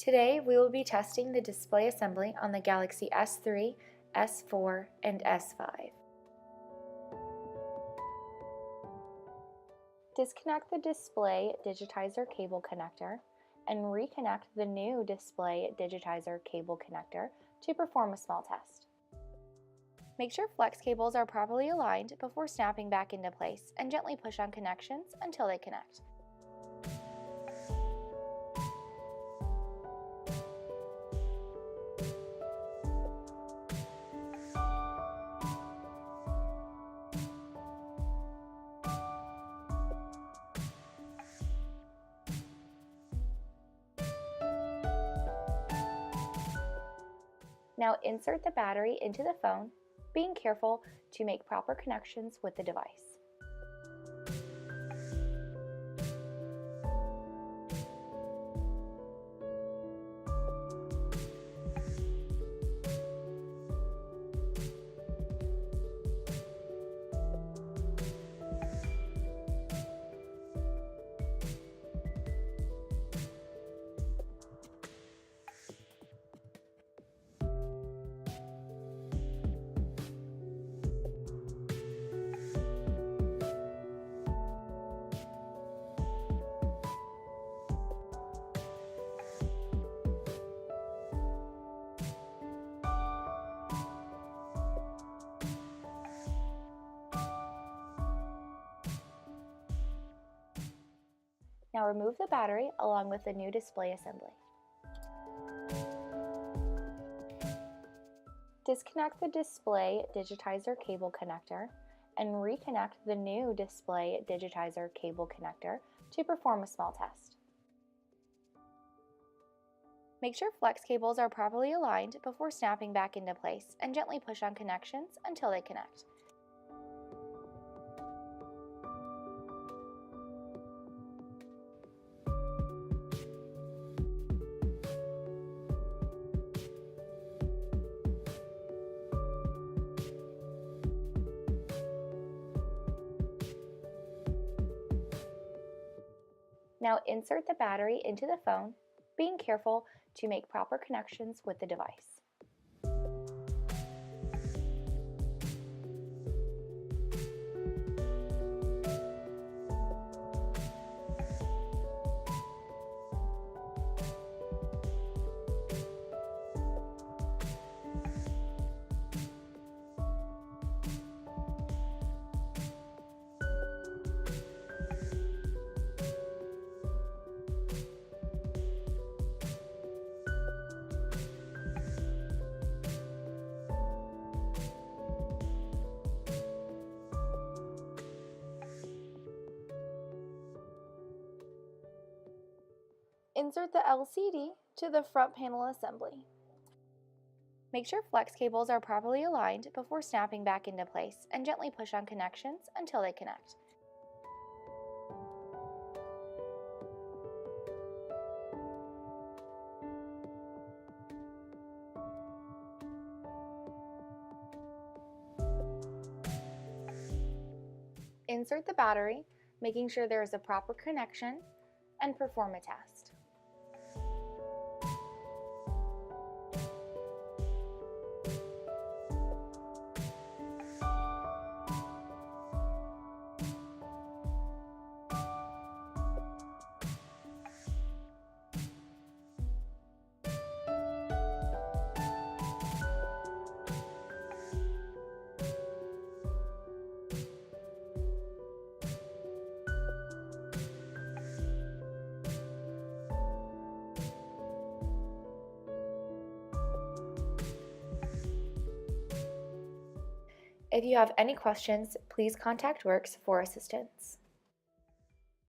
Today we will be testing the display assembly on the Galaxy S3, S4, and S5. Disconnect the display digitizer cable connector and reconnect the new display digitizer cable connector to perform a small test. Make sure flex cables are properly aligned before snapping back into place and gently push on connections until they connect. Now insert the battery into the phone, being careful to make proper connections with the device. Now remove the battery along with the new display assembly. Disconnect the display digitizer cable connector and reconnect the new display digitizer cable connector to perform a small test. Make sure flex cables are properly aligned before snapping back into place and gently push on connections until they connect. Now insert the battery into the phone, being careful to make proper connections with the device. Insert the LCD to the front panel assembly. Make sure flex cables are properly aligned before snapping back into place and gently push on connections until they connect. Insert the battery, making sure there is a proper connection, and perform a test. If you have any questions, please contact Werx for assistance.